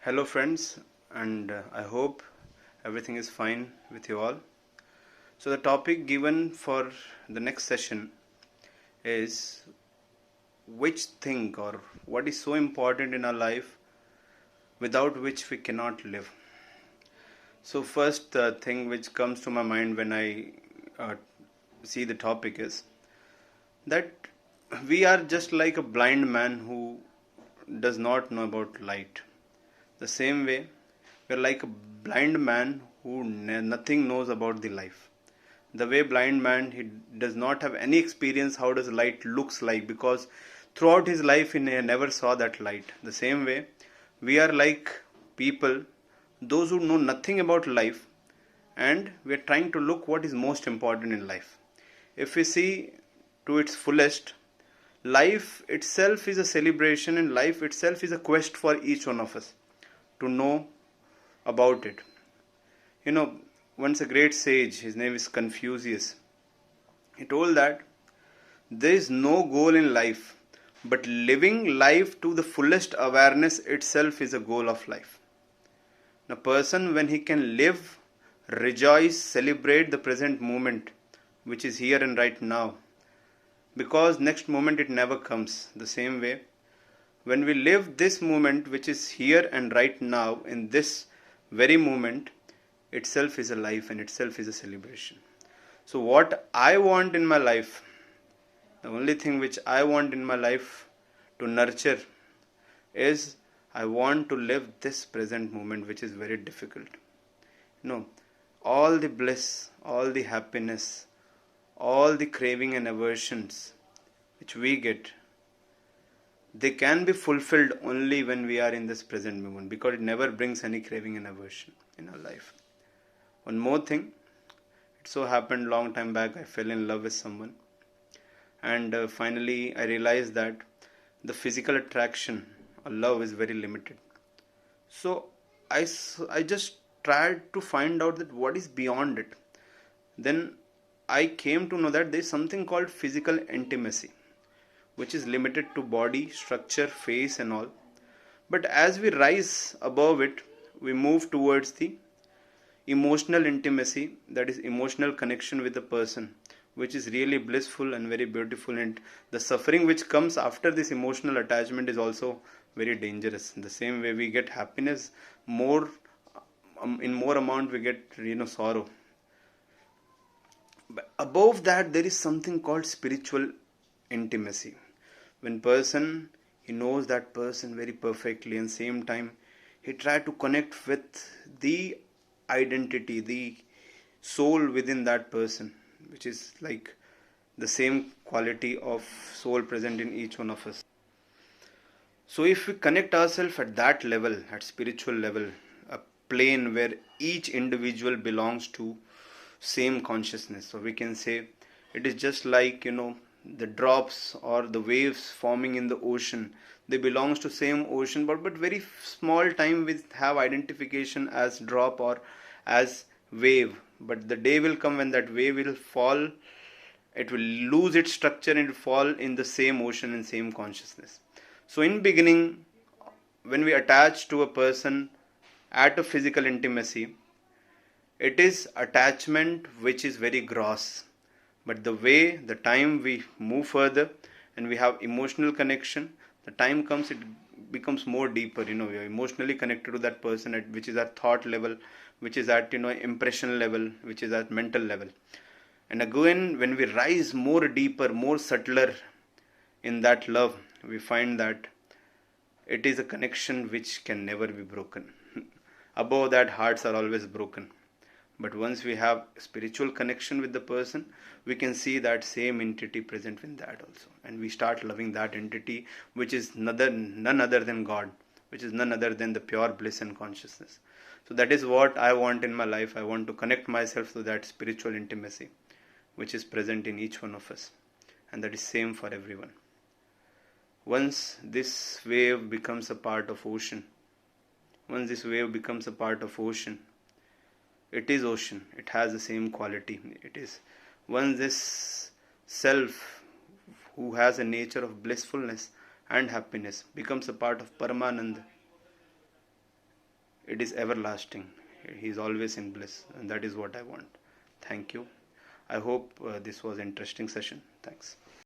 Hello, friends, and I hope everything is fine with you all. So, the topic given for the next session is which thing or what is so important in our life without which we cannot live. So, first thing which comes to my mind when I uh, see the topic is that we are just like a blind man who does not know about light. The same way, we are like a blind man who nothing knows about the life. The way blind man, he does not have any experience how does light looks like, because throughout his life he never saw that light. The same way, we are like people, those who know nothing about life, and we are trying to look what is most important in life. If we see to its fullest, life itself is a celebration, and life itself is a quest for each one of us to know about it. You know, once a great sage, his name is Confucius, he told that there is no goal in life, but living life to the fullest awareness itself is a goal of life. A person, when he can live, rejoice, celebrate the present moment, which is here and right now, because next moment it never comes. The same way, when we live this moment, which is here and right now, in this very moment, itself is a life and itself is a celebration. So, what I want in my life, the only thing which I want in my life to nurture is I want to live this present moment, which is very difficult. No, all the bliss, all the happiness, all the craving and aversions which we get, they can be fulfilled only when we are in this present moment, because it never brings any craving and aversion in our life. One more thing, it so happened long time back I fell in love with someone, and finally I realized that the physical attraction or love is very limited. So I just tried to find out that what is beyond it. Then I came to know that there is something called physical intimacy, which is limited to body, structure, face, and all. But as we rise above it, we move towards the emotional intimacy, that is, emotional connection with the person, which is really blissful and very beautiful. And the suffering which comes after this emotional attachment is also very dangerous. In the same way, we get happiness more, in more amount, we get sorrow. But above that, there is something called spiritual intimacy. When person, he knows that person very perfectly, and same time he try to connect with the identity, the soul within that person, which is like the same quality of soul present in each one of us. So if we connect ourselves at that level, at spiritual level, a plane where each individual belongs to same consciousness, so we can say it is just like the drops or the waves forming in the ocean. They belongs to same ocean, but very small time we have identification as drop or as wave. But the day will come when that wave will fall, it will lose its structure and fall in the same ocean and same consciousness. So in beginning, when we attach to a person at a physical intimacy, it is attachment which is very gross. But the way, the time we move further and we have emotional connection, the time comes, it becomes more deeper. We are emotionally connected to that person, at which is at thought level, which is at impression level, which is at mental level. And again, when we rise more deeper, more subtler in that love, we find that it is a connection which can never be broken. Above that, hearts are always broken. But once we have spiritual connection with the person, we can see that same entity present in that also. And we start loving that entity, which is none other than God, which is none other than the pure bliss and consciousness. So that is what I want in my life. I want to connect myself to that spiritual intimacy, which is present in each one of us. And that is same for everyone. Once this wave becomes a part of ocean, once this wave becomes a part of ocean, it is ocean. It has the same quality. It is once this self, who has a nature of blissfulness and happiness, becomes a part of Paramananda, it is everlasting. He is always in bliss, and that is what I want. Thank you. I hope this was interesting session. Thanks.